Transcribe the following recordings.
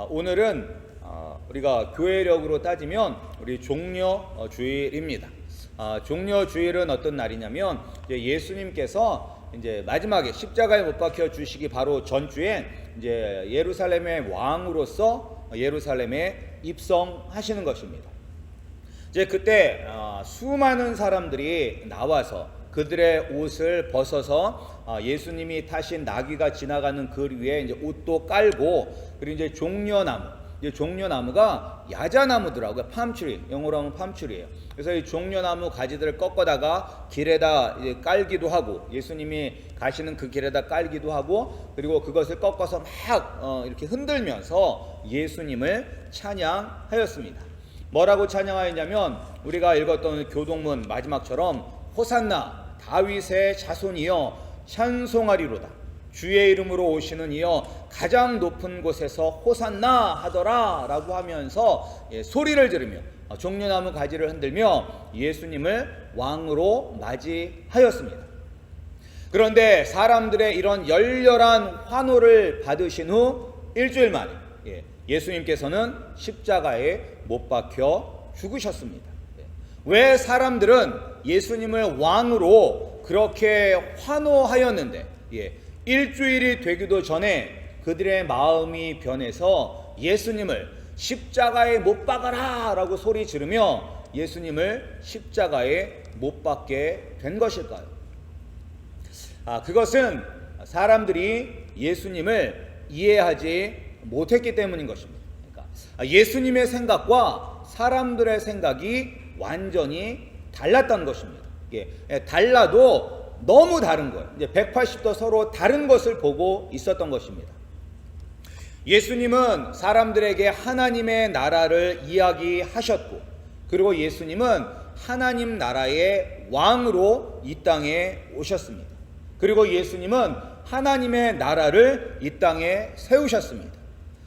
오늘은 우리가 교회력으로 따지면 우리 종려 주일입니다. 종려 주일은 어떤 날이냐면 예수님께서 이제 마지막에 십자가에 못 박혀 주시기 바로 전주에 이제 예루살렘의 왕으로서 예루살렘에 입성하시는 것입니다. 이제 그때 수많은 사람들이 나와서 그들의 옷을 벗어서 예수님이 타신 나귀가 지나가는 그 위에 이제 옷도 깔고, 그리고 이제 종려나무가 야자나무더라고요. 팜트리, 영어로 하면 팜트리예요. 그래서 이 종려나무 가지들을 꺾어다가 길에다 이제 깔기도 하고, 예수님이 가시는 그 길에다 깔기도 하고, 그리고 그것을 꺾어서 막 이렇게 흔들면서 예수님을 찬양하였습니다. 뭐라고 찬양하였냐면, 우리가 읽었던 교동문 마지막처럼 호산나 다윗의 자손이여 찬송하리로다, 주의 이름으로 오시는 이여 가장 높은 곳에서 호산나 하더라 라고 하면서 소리를 지르며 종려나무 가지를 흔들며 예수님을 왕으로 맞이하였습니다. 그런데 사람들의 이런 열렬한 환호를 받으신 후 일주일 만에 예수님께서는 십자가에 못 박혀 죽으셨습니다. 왜 사람들은 예수님을 왕으로 그렇게 환호하였는데 일주일이 되기도 전에 그들의 마음이 변해서 예수님을 십자가에 못 박아라 라고 소리 지르며 예수님을 십자가에 못 박게 된 것일까요? 그것은 사람들이 예수님을 이해하지 못했기 때문인 것입니다. 그러니까 예수님의 생각과 사람들의 생각이 완전히 달랐다는 것입니다. 달라도 너무 다른 거예요. 이제 180도 서로 다른 것을 보고 있었던 것입니다. 예수님은 사람들에게 하나님의 나라를 이야기하셨고, 그리고 예수님은 하나님 나라의 왕으로 이 땅에 오셨습니다. 그리고 예수님은 하나님의 나라를 이 땅에 세우셨습니다.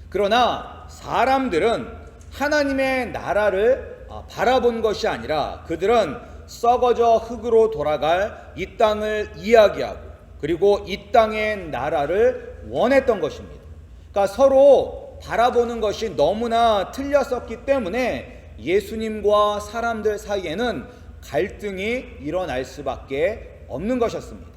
그러나 사람들은 하나님의 나라를 바라본 것이 아니라 그들은 썩어져 흙으로 돌아갈 이 땅을 이야기하고, 그리고 이 땅의 나라를 원했던 것입니다. 그러니까 서로 바라보는 것이 너무나 틀렸었기 때문에 예수님과 사람들 사이에는 갈등이 일어날 수밖에 없는 것이었습니다.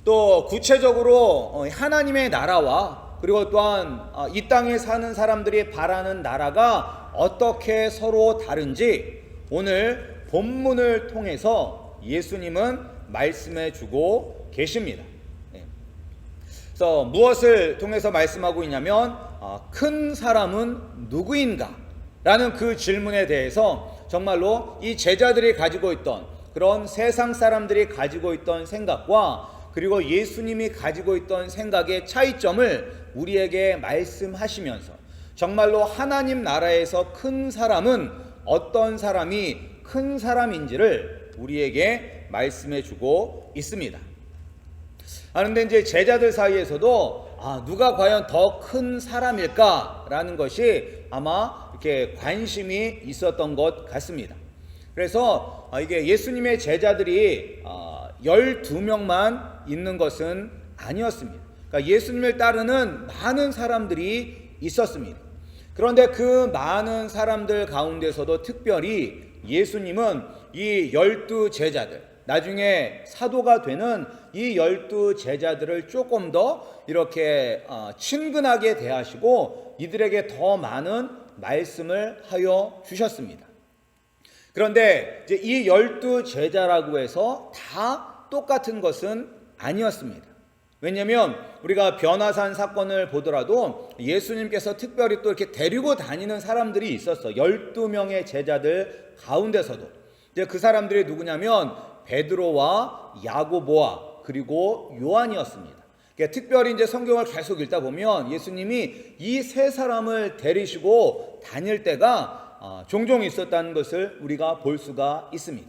또 구체적으로 하나님의 나라와 그리고 또한 이 땅에 사는 사람들이 바라는 나라가 어떻게 서로 다른지 오늘 본문을 통해서 예수님은 말씀해 주고 계십니다. 그래서 무엇을 통해서 말씀하고 있냐면 큰 사람은 누구인가? 라는 그 질문에 대해서 정말로 이 제자들이 가지고 있던 그런 세상 사람들이 가지고 있던 생각과 그리고 예수님이 가지고 있던 생각의 차이점을 우리에게 말씀하시면서 정말로 하나님 나라에서 큰 사람은 어떤 사람이 큰 사람인지를 우리에게 말씀해 주고 있습니다. 그런데 이제 제자들 사이에서도 누가 과연 더 큰 사람일까라는 것이 아마 이렇게 관심이 있었던 것 같습니다. 그래서 이게 예수님의 제자들이 12명만 있는 것은 아니었습니다. 그러니까 예수님을 따르는 많은 사람들이 있었습니다. 그런데 그 많은 사람들 가운데서도 특별히 예수님은 이 12제자들, 나중에 사도가 되는 이 12제자들을 조금 더 이렇게 친근하게 대하시고 이들에게 더 많은 말씀을 하여 주셨습니다. 그런데 이제 이 12제자라고 해서 다 똑같은 것은 아니었습니다. 왜냐하면 우리가 변화산 사건을 보더라도 예수님께서 특별히 또 이렇게 데리고 다니는 사람들이 있었어. 12명의 제자들 가운데서도 이제 그 사람들이 누구냐면 베드로와 야고보와 그리고 요한이었습니다. 그러니까 특별히 이제 성경을 계속 읽다 보면 예수님이 이 세 사람을 데리시고 다닐 때가 종종 있었다는 것을 우리가 볼 수가 있습니다.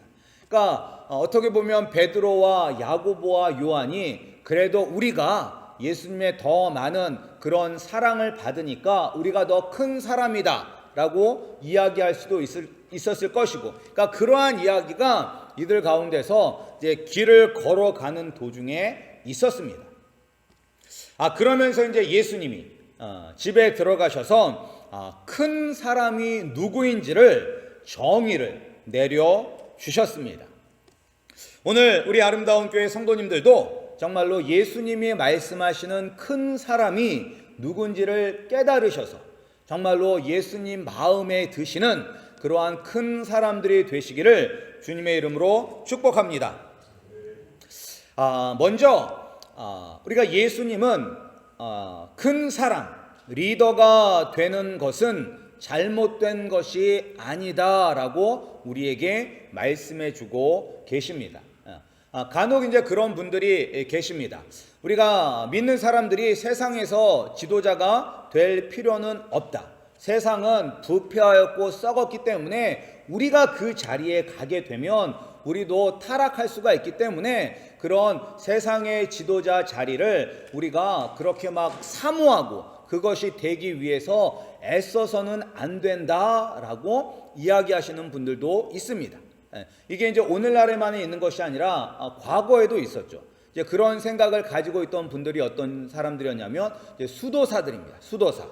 그러니까 어떻게 보면 베드로와 야고보와 요한이 그래도 우리가 예수님의 더 많은 그런 사랑을 받으니까 우리가 더 큰 사람이다 라고 이야기할 수도 있었을 것이고, 그러니까 그러한 이야기가 이들 가운데서 이제 길을 걸어가는 도중에 있었습니다. 그러면서 이제 예수님이 집에 들어가셔서 큰 사람이 누구인지를 정의를 내려주셨습니다. 오늘 우리 아름다운 교회 성도님들도 정말로 예수님이 말씀하시는 큰 사람이 누군지를 깨달으셔서 정말로 예수님 마음에 드시는 그러한 큰 사람들이 되시기를 주님의 이름으로 축복합니다. 먼저 우리가 예수님은 큰 사람, 리더가 되는 것은 잘못된 것이 아니다라고 우리에게 말씀해 주고 계십니다. 간혹 이제 그런 분들이 계십니다. 우리가 믿는 사람들이 세상에서 지도자가 될 필요는 없다. 세상은 부패하였고 썩었기 때문에 우리가 그 자리에 가게 되면 우리도 타락할 수가 있기 때문에 그런 세상의 지도자 자리를 우리가 그렇게 막 사모하고 그것이 되기 위해서 애써서는 안 된다라고 이야기하시는 분들도 있습니다. 이게 이제 오늘날에만 있는 것이 아니라 과거에도 있었죠. 이제 그런 생각을 가지고 있던 분들이 어떤 사람들이었냐면 이제 수도사들입니다. 수도사.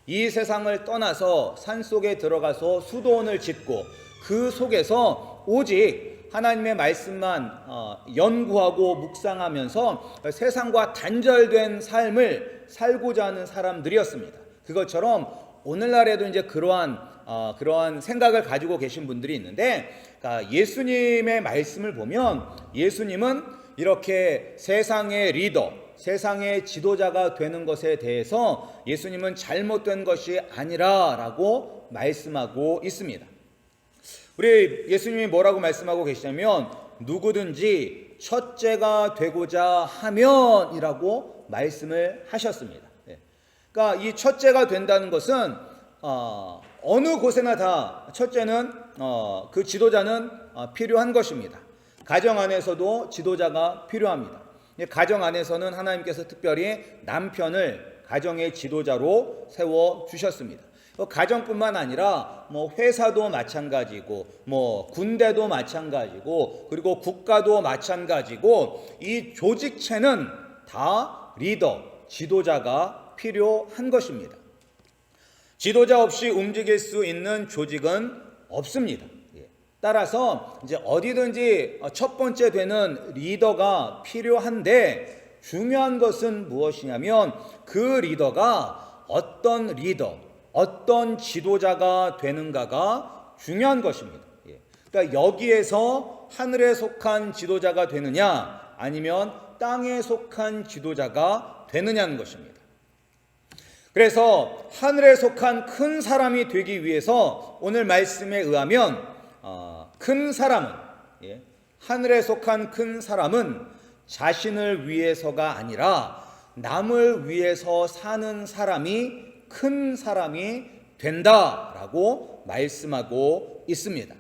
이 세상을 떠나서 산속에 들어가서 수도원을 짓고 그 속에서 오직 하나님의 말씀만 연구하고 묵상하면서 세상과 단절된 삶을 살고자 하는 사람들이었습니다. 그것처럼 오늘날에도 이제 그러한 생각을 가지고 계신 분들이 있는데, 그러니까 예수님의 말씀을 보면 예수님은 이렇게 세상의 리더, 세상의 지도자가 되는 것에 대해서 예수님은 잘못된 것이 아니라라고 말씀하고 있습니다. 우리 예수님이 뭐라고 말씀하고 계시냐면 누구든지 첫째가 되고자 하면이라고 말씀을 하셨습니다. 그러니까 이 첫째가 된다는 것은 어느 곳에나 다 첫째는 그 지도자는 필요한 것입니다. 가정 안에서도 지도자가 필요합니다. 가정 안에서는 하나님께서 특별히 남편을 가정의 지도자로 세워 주셨습니다. 가정뿐만 아니라 뭐 회사도 마찬가지고 뭐 군대도 마찬가지고 그리고 국가도 마찬가지고 이 조직체는 다 리더, 지도자가 필요한 것입니다. 지도자 없이 움직일 수 있는 조직은 없습니다. 따라서 이제 어디든지 첫 번째 되는 리더가 필요한데 중요한 것은 무엇이냐면 그 리더가 어떤 리더, 어떤 지도자가 되는가가 중요한 것입니다. 그러니까 여기에서 하늘에 속한 지도자가 되느냐 아니면 땅에 속한 지도자가 되느냐는 것입니다. 그래서 하늘에 속한 큰 사람이 되기 위해서 오늘 말씀에 의하면 큰 사람은 하늘에 속한 큰 사람은 자신을 위해서가 아니라 남을 위해서 사는 사람이 큰 사람이 된다라고 말씀하고 있습니다.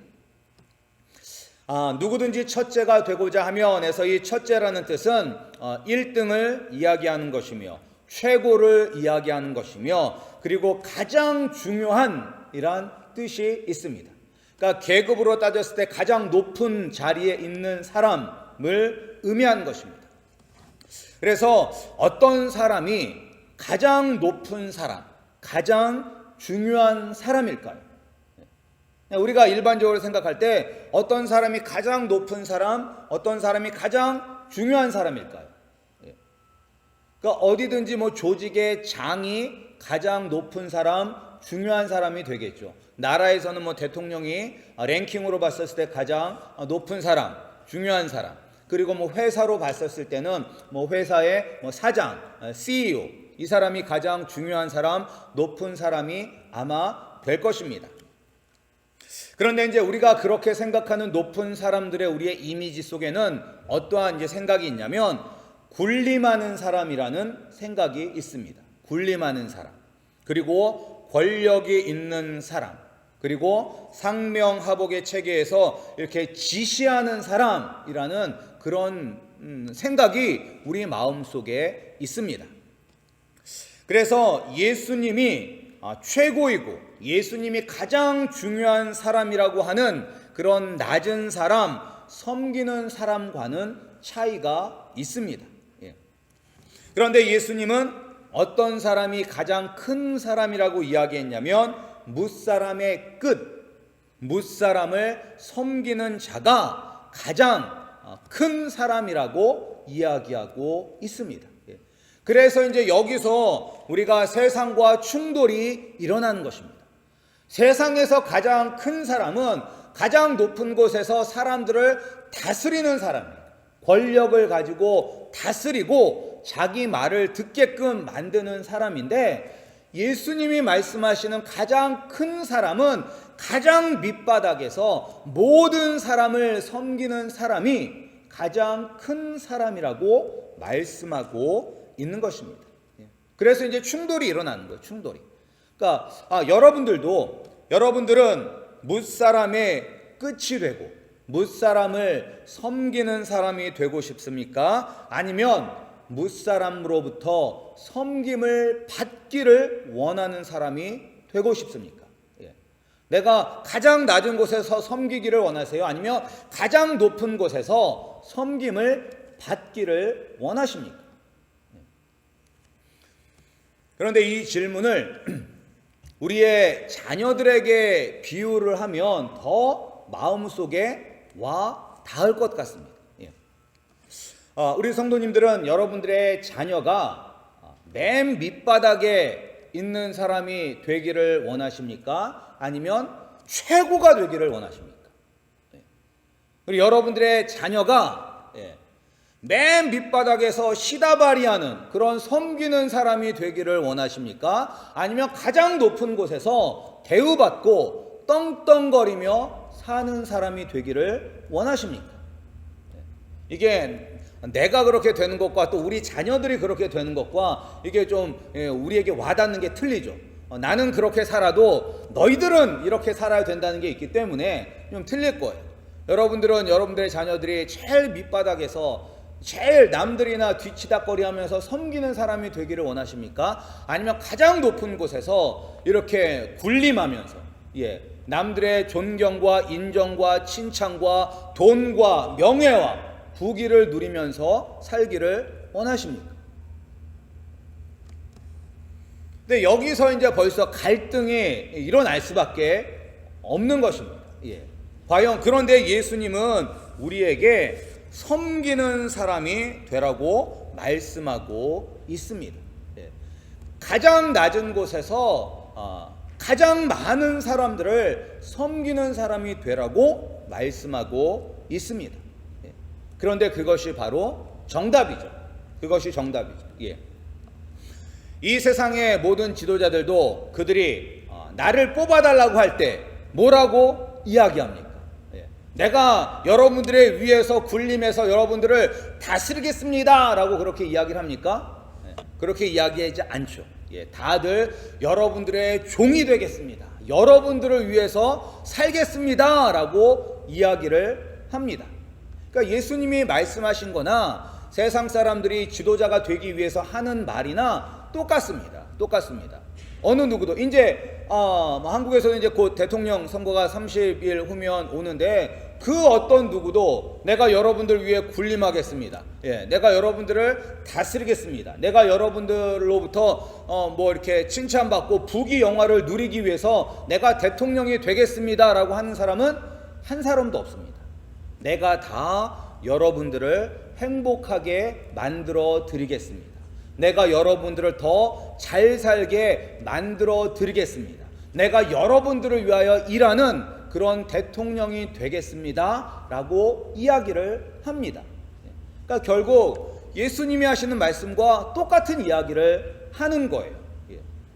누구든지 첫째가 되고자 하면에서 이 첫째라는 뜻은 1등을 이야기하는 것이며 최고를 이야기하는 것이며 그리고 가장 중요한 이란 뜻이 있습니다. 그러니까 계급으로 따졌을 때 가장 높은 자리에 있는 사람을 의미하는 것입니다. 그래서 어떤 사람이 가장 높은 사람, 가장 중요한 사람일까요? 우리가 일반적으로 생각할 때 어떤 사람이 가장 높은 사람, 어떤 사람이 가장 중요한 사람일까요? 그러니까 어디든지 뭐 조직의 장이 가장 높은 사람, 중요한 사람이 되겠죠. 나라에서는 뭐 대통령이 랭킹으로 봤었을 때 가장 높은 사람, 중요한 사람. 그리고 뭐 회사로 봤었을 때는 뭐 회사의 뭐 사장, CEO, 이 사람이 가장 중요한 사람, 높은 사람이 아마 될 것입니다. 그런데 이제 우리가 그렇게 생각하는 높은 사람들의 우리의 이미지 속에는 어떠한 이제 생각이 있냐면 군림하는 사람이라는 생각이 있습니다. 군림하는 사람. 그리고 권력이 있는 사람. 그리고 상명하복의 체계에서 이렇게 지시하는 사람이라는 그런 생각이 우리 마음속에 있습니다. 그래서 예수님이 최고이고 예수님이 가장 중요한 사람이라고 하는 그런 낮은 사람, 섬기는 사람과는 차이가 있습니다. 그런데 예수님은 어떤 사람이 가장 큰 사람이라고 이야기했냐면 무사람의 끝, 무사람을 섬기는 자가 가장 큰 사람이라고 이야기하고 있습니다. 그래서 이제 여기서 우리가 세상과 충돌이 일어나는 것입니다. 세상에서 가장 큰 사람은 가장 높은 곳에서 사람들을 다스리는 사람입니다. 권력을 가지고 다스리고 자기 말을 듣게끔 만드는 사람인데, 예수님이 말씀하시는 가장 큰 사람은 가장 밑바닥에서 모든 사람을 섬기는 사람이 가장 큰 사람이라고 말씀하고 있는 것입니다. 그래서 이제 충돌이 일어나는 거예요. 충돌이. 그러니까 여러분들은 뭇사람의 끝이 되고 뭇사람을 섬기는 사람이 되고 싶습니까? 아니면 뭇사람으로부터 섬김을 받기를 원하는 사람이 되고 싶습니까? 내가 가장 낮은 곳에서 섬기기를 원하세요? 아니면 가장 높은 곳에서 섬김을 받기를 원하십니까? 그런데 이 질문을 우리의 자녀들에게 비유를 하면 더 마음속에 와 닿을 것 같습니다. 우리 성도님들은 여러분들의 자녀가 맨 밑바닥에 있는 사람이 되기를 원하십니까? 아니면 최고가 되기를 원하십니까? 그리고 여러분들의 자녀가 맨 밑바닥에서 시다바리하는 그런 섬기는 사람이 되기를 원하십니까? 아니면 가장 높은 곳에서 대우받고 떵떵거리며 사는 사람이 되기를 원하십니까? 이게 내가 그렇게 되는 것과 또 우리 자녀들이 그렇게 되는 것과 이게 좀 우리에게 와닿는 게 틀리죠. 나는 그렇게 살아도 너희들은 이렇게 살아야 된다는 게 있기 때문에 좀 틀릴 거예요. 여러분들은 여러분들의 자녀들이 제일 밑바닥에서 제일 남들이나 뒤치다꺼리하면서 섬기는 사람이 되기를 원하십니까? 아니면 가장 높은 곳에서 이렇게 군림하면서 남들의 존경과 인정과 칭찬과 돈과 명예와 부귀를 누리면서 살기를 원하십니까? 근데 여기서 이제 벌써 갈등이 일어날 수밖에 없는 것입니다. 과연 그런데 예수님은 우리에게 섬기는 사람이 되라고 말씀하고 있습니다. 가장 낮은 곳에서 가장 많은 사람들을 섬기는 사람이 되라고 말씀하고 있습니다. 그런데 그것이 바로 정답이죠. 그것이 정답이죠. 이 세상의 모든 지도자들도 그들이 나를 뽑아달라고 할 때 뭐라고 이야기합니까? 내가 여러분들의 위에서 군림해서 여러분들을 다스리겠습니다 라고 그렇게 이야기를 합니까? 그렇게 이야기하지 않죠. 다들 여러분들의 종이 되겠습니다, 여러분들을 위해서 살겠습니다 라고 이야기를 합니다. 그러니까 예수님이 말씀하신 거나 세상 사람들이 지도자가 되기 위해서 하는 말이나 똑같습니다. 어느 누구도 이제 한국에서는 이제 곧 대통령 선거가 30일 후면 오는데 그 어떤 누구도 내가 여러분들 위해 군림하겠습니다. 내가 여러분들을 다스리겠습니다. 내가 여러분들로부터 뭐 이렇게 칭찬받고 부귀 영화를 누리기 위해서 내가 대통령이 되겠습니다라고 하는 사람은 한 사람도 없습니다. 내가 다 여러분들을 행복하게 만들어 드리겠습니다. 내가 여러분들을 더 잘 살게 만들어 드리겠습니다. 내가 여러분들을 위하여 일하는 그런 대통령이 되겠습니다 라고 이야기를 합니다. 그러니까 결국 예수님이 하시는 말씀과 똑같은 이야기를 하는 거예요.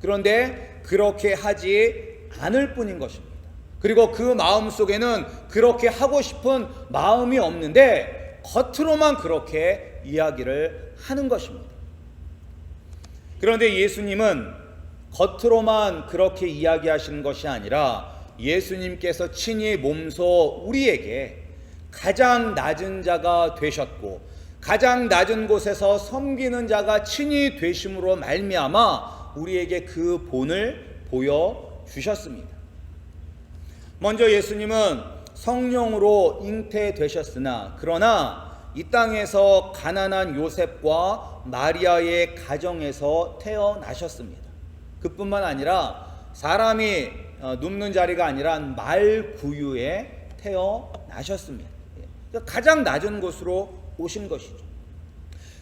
그런데 그렇게 하지 않을 뿐인 것입니다. 그리고 그 마음 속에는 그렇게 하고 싶은 마음이 없는데 겉으로만 그렇게 이야기를 하는 것입니다. 그런데 예수님은 겉으로만 그렇게 이야기하시는 것이 아니라 예수님께서 친히 몸소 우리에게 가장 낮은 자가 되셨고 가장 낮은 곳에서 섬기는 자가 친히 되심으로 말미암아 우리에게 그 본을 보여주셨습니다. 먼저 예수님은 성령으로 잉태되셨으나 그러나 이 땅에서 가난한 요셉과 마리아의 가정에서 태어나셨습니다. 그뿐만 아니라 사람이 눕는 자리가 아니라 말구유에 태어나셨습니다. 가장 낮은 곳으로 오신 것이죠.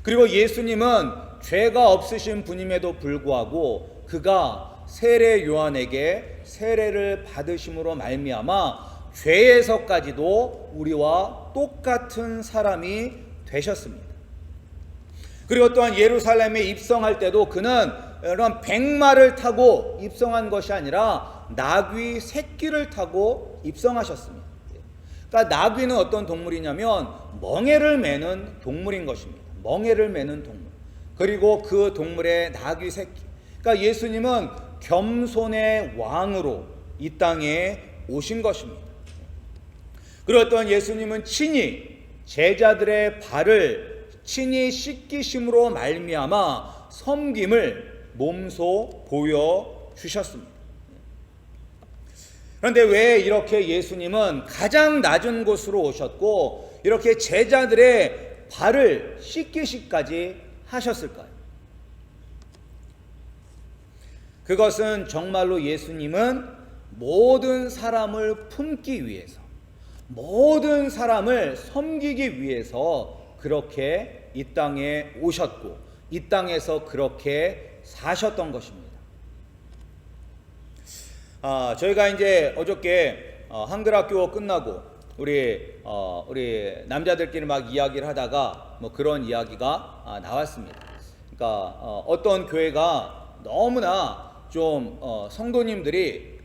그리고 예수님은 죄가 없으신 분임에도 불구하고 그가 세례 요한에게 세례를 받으심으로 말미암아 죄에서까지도 우리와 똑같은 사람이 되셨습니다. 그리고 또한 예루살렘에 입성할 때도 그는 이런 백마를 타고 입성한 것이 아니라 나귀 새끼를 타고 입성하셨습니다. 그러니까 나귀는 어떤 동물이냐면 멍에를 매는 동물인 것입니다. 멍에를 매는 동물. 그리고 그 동물의 나귀 새끼. 그러니까 예수님은 겸손의 왕으로 이 땅에 오신 것입니다. 그리고 또한 예수님은 친히 제자들의 발을 친히 씻기심으로 말미암아 섬김을 몸소 보여주셨습니다. 그런데 왜 이렇게 예수님은 가장 낮은 곳으로 오셨고 이렇게 제자들의 발을 씻기시까지 하셨을까요? 그것은 정말로 예수님은 모든 사람을 품기 위해서, 모든 사람을 섬기기 위해서 그렇게 이 땅에 오셨고 이 땅에서 그렇게 사셨던 것입니다. 저희가 이제 어저께 한글학교 끝나고 우리 남자들끼리 막 이야기를 하다가 뭐 그런 이야기가 나왔습니다. 그러니까 어떤 교회가 너무나 좀 성도님들이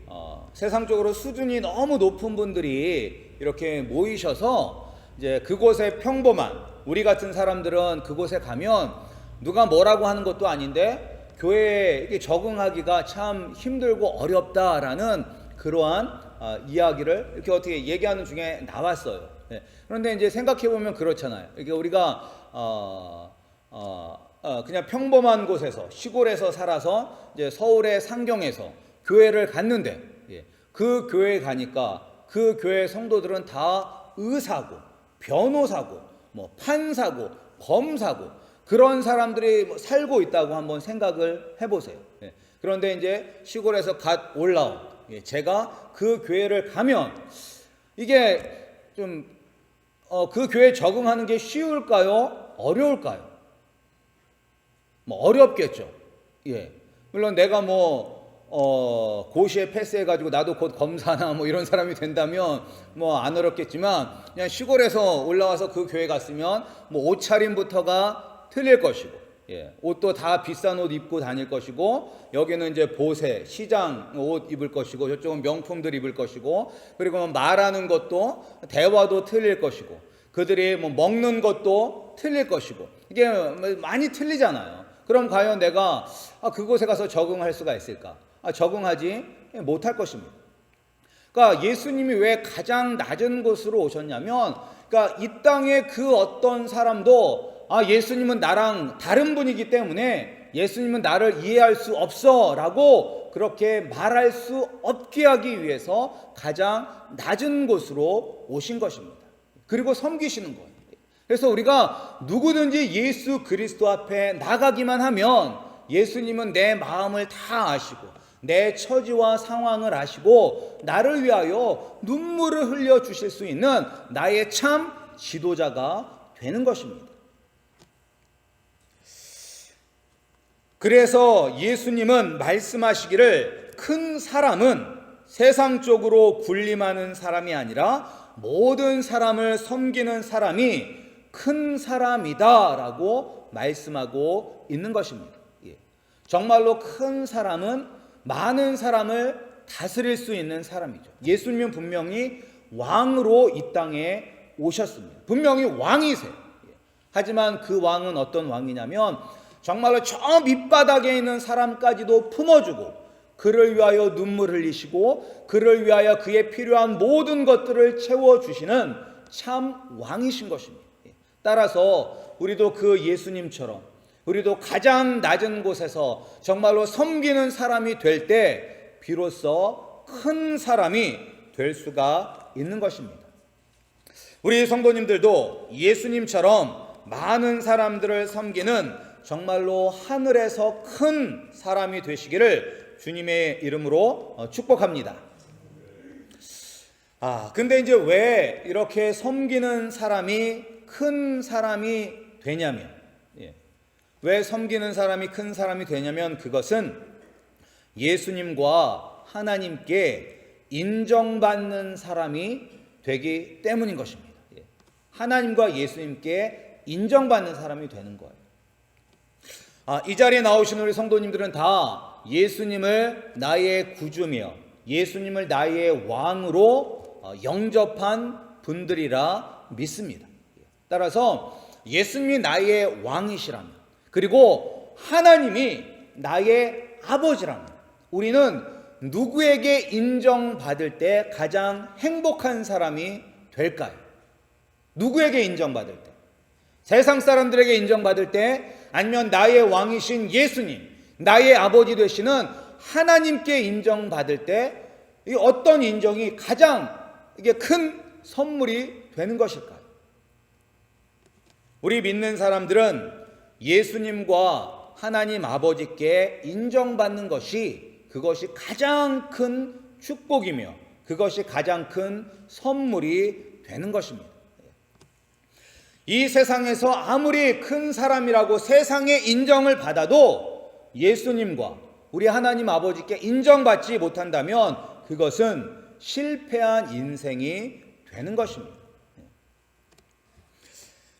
세상적으로 수준이 너무 높은 분들이 이렇게 모이셔서 이제 그곳에 평범한 우리 같은 사람들은 그곳에 가면 누가 뭐라고 하는 것도 아닌데 교회에 적응하기가 참 힘들고 어렵다라는 그러한 이야기를 이렇게 어떻게 얘기하는 중에 나왔어요. 네. 그런데 이제 생각해 보면 그렇잖아요. 이렇게 우리가 그냥 평범한 곳에서 시골에서 살아서 이제 서울의 상경에서 교회를 갔는데 그 교회에 가니까 그 교회 성도들은 다 의사고 변호사고 뭐 판사고 검사고 그런 사람들이 살고 있다고 한번 생각을 해보세요. 그런데 이제 시골에서 갓 올라온 제가 그 교회를 가면 이게 좀 그 교회에 적응하는 게 쉬울까요? 어려울까요? 뭐 어렵겠죠. 예. 물론 내가 고시에 패스해가지고 나도 곧 검사나 뭐 이런 사람이 된다면 뭐 안 어렵겠지만 그냥 시골에서 올라와서 그 교회 갔으면 뭐 옷차림부터가 틀릴 것이고, 옷도 다 비싼 옷 입고 다닐 것이고, 여기는 이제 보세, 시장 옷 입을 것이고, 저쪽은 명품들 입을 것이고, 그리고 말하는 것도 대화도 틀릴 것이고, 그들이 뭐 먹는 것도 틀릴 것이고, 이게 많이 틀리잖아요. 그럼 과연 내가 그곳에 가서 적응할 수가 있을까? 적응하지 못할 것입니다. 그러니까 예수님이 왜 가장 낮은 곳으로 오셨냐면, 그러니까 이 땅의 그 어떤 사람도 예수님은 나랑 다른 분이기 때문에 예수님은 나를 이해할 수 없어 라고 그렇게 말할 수 없게 하기 위해서 가장 낮은 곳으로 오신 것입니다. 그리고 섬기시는 거예요. 그래서 우리가 누구든지 예수 그리스도 앞에 나가기만 하면 예수님은 내 마음을 다 아시고 내 처지와 상황을 아시고 나를 위하여 눈물을 흘려 주실 수 있는 나의 참 지도자가 되는 것입니다. 그래서 예수님은 말씀하시기를 큰 사람은 세상적으로 군림하는 사람이 아니라 모든 사람을 섬기는 사람이 큰 사람이다 라고 말씀하고 있는 것입니다. 정말로 큰 사람은 많은 사람을 다스릴 수 있는 사람이죠. 예수님은 분명히 왕으로 이 땅에 오셨습니다. 분명히 왕이세요. 하지만 그 왕은 어떤 왕이냐면 정말로 저 밑바닥에 있는 사람까지도 품어주고 그를 위하여 눈물 흘리시고 그를 위하여 그의 필요한 모든 것들을 채워주시는 참 왕이신 것입니다. 따라서 우리도 그 예수님처럼 우리도 가장 낮은 곳에서 정말로 섬기는 사람이 될 때 비로소 큰 사람이 될 수가 있는 것입니다. 우리 성도님들도 예수님처럼 많은 사람들을 섬기는 정말로 하늘에서 큰 사람이 되시기를 주님의 이름으로 축복합니다. 근데 이제 왜 이렇게 섬기는 사람이 큰 사람이 되냐면, 왜 섬기는 사람이 큰 사람이 되냐면 그것은 예수님과 하나님께 인정받는 사람이 되기 때문인 것입니다. 하나님과 예수님께 인정받는 사람이 되는 거예요. 이 자리에 나오신 우리 성도님들은 다 예수님을 나의 구주며 예수님을 나의 왕으로 영접한 분들이라 믿습니다. 따라서 예수님이 나의 왕이시라면, 그리고 하나님이 나의 아버지라면 우리는 누구에게 인정받을 때 가장 행복한 사람이 될까요? 누구에게 인정받을 때? 세상 사람들에게 인정받을 때, 아니면 나의 왕이신 예수님, 나의 아버지 되시는 하나님께 인정받을 때, 이 어떤 인정이 가장 이게 큰 선물이 되는 것일까요? 우리 믿는 사람들은 예수님과 하나님 아버지께 인정받는 것이, 그것이 가장 큰 축복이며 그것이 가장 큰 선물이 되는 것입니다. 이 세상에서 아무리 큰 사람이라고 세상의 인정을 받아도 예수님과 우리 하나님 아버지께 인정받지 못한다면 그것은 실패한 인생이 되는 것입니다.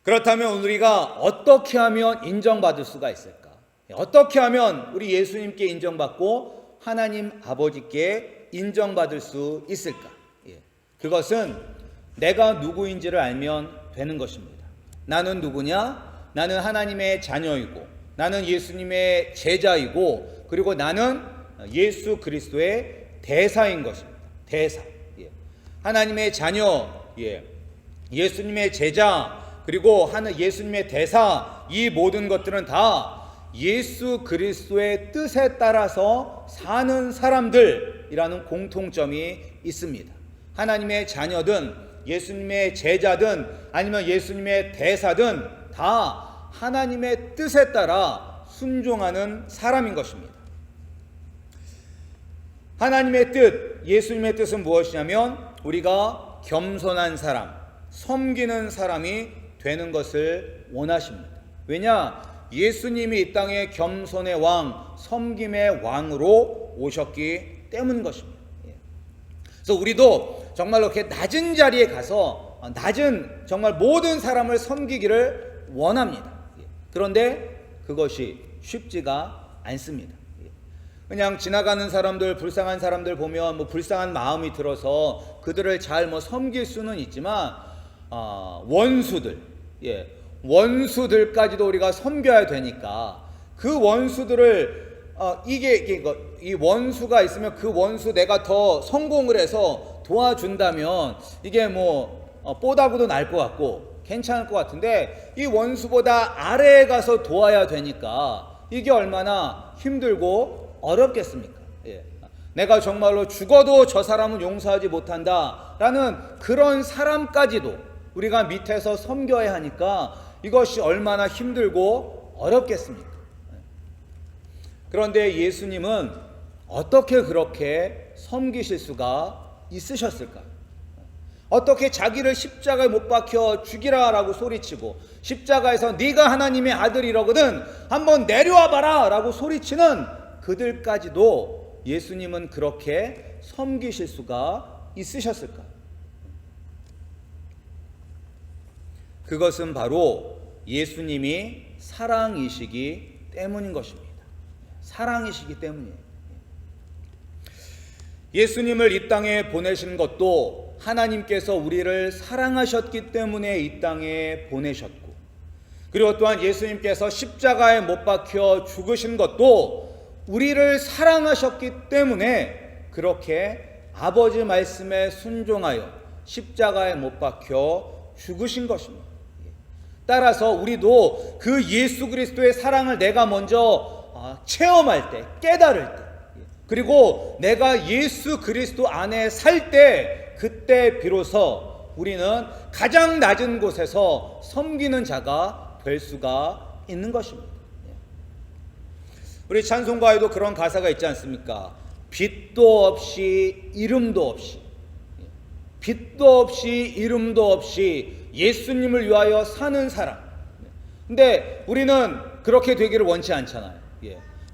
그렇다면 우리가 어떻게 하면 인정받을 수가 있을까? 어떻게 하면 우리 예수님께 인정받고 하나님 아버지께 인정받을 수 있을까? 그것은 내가 누구인지를 알면 되는 것입니다. 나는 누구냐? 나는 하나님의 자녀이고, 나는 예수님의 제자이고, 그리고 나는 예수 그리스도의 대사인 것입니다. 대사. 하나님의 자녀, 예수님의 제자, 그리고 예수님의 대사, 이 모든 것들은 다 예수 그리스도의 뜻에 따라서 사는 사람들이라는 공통점이 있습니다. 하나님의 자녀든 예수님의 제자든 아니면 예수님의 대사든 다 하나님의 뜻에 따라 순종하는 사람인 것입니다. 하나님의 뜻, 예수님의 뜻은 무엇이냐면 우리가 겸손한 사람, 섬기는 사람이 되는 것을 원하십니다. 왜냐? 예수님이 이 땅에 겸손의 왕, 섬김의 왕으로 오셨기 때문인 것입니다. 그래서 우리도 정말로 이렇게 낮은 자리에 가서 정말 모든 사람을 섬기기를 원합니다. 그런데 그것이 쉽지가 않습니다. 그냥 지나가는 사람들, 불쌍한 사람들 보면 불쌍한 마음이 들어서 그들을 잘 섬길 수는 있지만 원수들까지도 우리가 섬겨야 되니까 그 원수들을 이 원수가 있으면 그 원수 내가 더 성공을 해서 도와준다면 이게 뽀다구도 날 것 같고 괜찮을 것 같은데, 이 원수보다 아래에 가서 도와야 되니까 이게 얼마나 힘들고 어렵겠습니까? 내가 정말로 죽어도 저 사람은 용서하지 못한다라는 그런 사람까지도 우리가 밑에서 섬겨야 하니까 이것이 얼마나 힘들고 어렵겠습니까? 그런데 예수님은 어떻게 그렇게 섬기실 수가 있으셨을까요? 어떻게 자기를 십자가에 못 박혀 죽이라라고 소리치고, 십자가에서 네가 하나님의 아들이라거든 한번 내려와 봐라 라고 소리치는 그들까지도 예수님은 그렇게 섬기실 수가 있으셨을까요? 그것은 바로 예수님이 사랑이시기 때문인 것입니다. 사랑이시기 때문이에요. 예수님을 이 땅에 보내신 것도 하나님께서 우리를 사랑하셨기 때문에 이 땅에 보내셨고, 그리고 또한 예수님께서 십자가에 못 박혀 죽으신 것도 우리를 사랑하셨기 때문에 그렇게 아버지 말씀에 순종하여 십자가에 못 박혀 죽으신 것입니다. 따라서 우리도 그 예수 그리스도의 사랑을 내가 먼저 체험할 때, 깨달을 때, 그리고 내가 예수 그리스도 안에 살 때, 그때 비로소 우리는 가장 낮은 곳에서 섬기는 자가 될 수가 있는 것입니다. 우리 찬송가에도 그런 가사가 있지 않습니까? 빛도 없이 이름도 없이, 빛도 없이 이름도 없이 예수님을 위하여 사는 사람. 근데 우리는 그렇게 되기를 원치 않잖아요.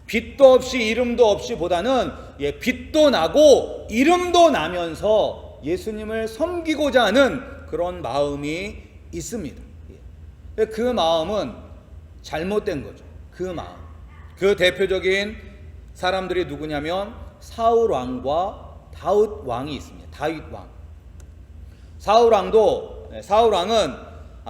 빛도 없이 이름도 없이 보다는 빛도 나고 이름도 나면서 예수님을 섬기고자 하는 그런 마음이 있습니다. 그 마음은 잘못된 거죠. 그 마음. 그 대표적인 사람들이 누구냐면 사울 왕과 다윗 왕이 있습니다. 다윗 왕. 사울 왕은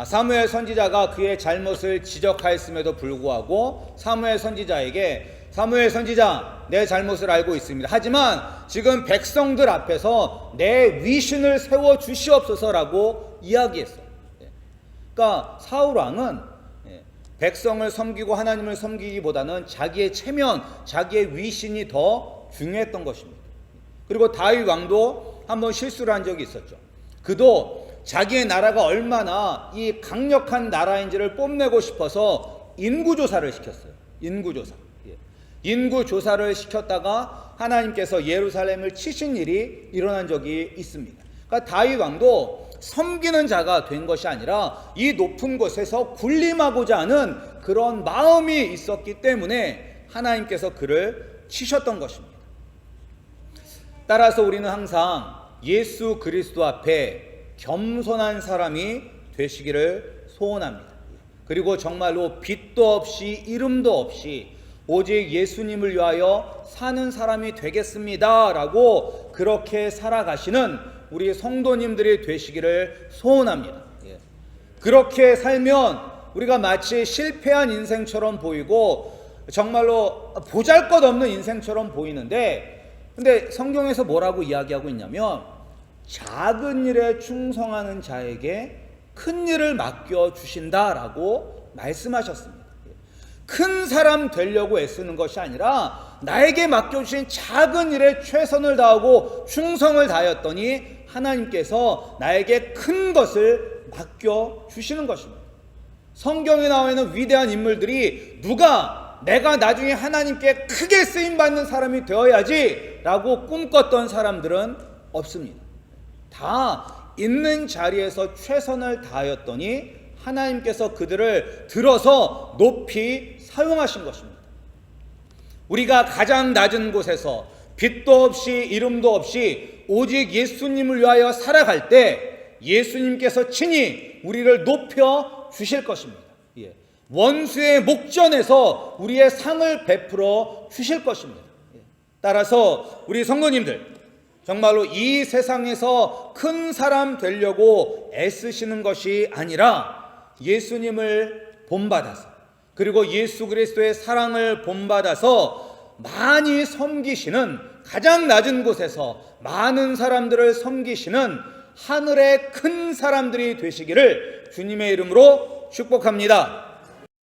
사무엘 선지자가 그의 잘못을 지적하였음에도 불구하고 사무엘 선지자에게 사무엘 선지자, 내 잘못을 알고 있습니다. 하지만 지금 백성들 앞에서 내 위신을 세워 주시옵소서라고 이야기했어요. 그러니까 사울 왕은 백성을 섬기고 하나님을 섬기기보다는 자기의 체면, 자기의 위신이 더 중요했던 것입니다. 그리고 다윗 왕도 한번 실수를 한 적이 있었죠. 그도 자기의 나라가 얼마나 이 강력한 나라인지를 뽐내고 싶어서 인구조사를 시켰어요. 인구조사를 시켰다가 하나님께서 예루살렘을 치신 일이 일어난 적이 있습니다. 그러니까 다윗 왕도 섬기는 자가 된 것이 아니라 이 높은 곳에서 군림하고자 하는 그런 마음이 있었기 때문에 하나님께서 그를 치셨던 것입니다. 따라서 우리는 항상 예수 그리스도 앞에 겸손한 사람이 되시기를 소원합니다. 그리고 정말로 빛도 없이 이름도 없이 오직 예수님을 위하여 사는 사람이 되겠습니다 라고 그렇게 살아가시는 우리 성도님들이 되시기를 소원합니다. 그렇게 살면 우리가 마치 실패한 인생처럼 보이고 정말로 보잘것없는 인생처럼 보이는데, 근데 성경에서 뭐라고 이야기하고 있냐면 작은 일에 충성하는 자에게 큰 일을 맡겨주신다라고 말씀하셨습니다. 큰 사람 되려고 애쓰는 것이 아니라 나에게 맡겨주신 작은 일에 최선을 다하고 충성을 다하였더니 하나님께서 나에게 큰 것을 맡겨주시는 것입니다. 성경에 나와 있는 위대한 인물들이 누가 내가 나중에 하나님께 크게 쓰임받는 사람이 되어야지 라고 꿈꿨던 사람들은 없습니다. 다 있는 자리에서 최선을 다하였더니 하나님께서 그들을 들어서 높이 사용하신 것입니다. 우리가 가장 낮은 곳에서 빛도 없이 이름도 없이 오직 예수님을 위하여 살아갈 때 예수님께서 친히 우리를 높여 주실 것입니다. 원수의 목전에서 우리의 상을 베풀어 주실 것입니다. 따라서 우리 성도님들, 정말로 이 세상에서 큰 사람 되려고 애쓰시는 것이 아니라 예수님을 본받아서, 그리고 예수 그리스도의 사랑을 본받아서 많이 섬기시는, 가장 낮은 곳에서 많은 사람들을 섬기시는 하늘의 큰 사람들이 되시기를 주님의 이름으로 축복합니다.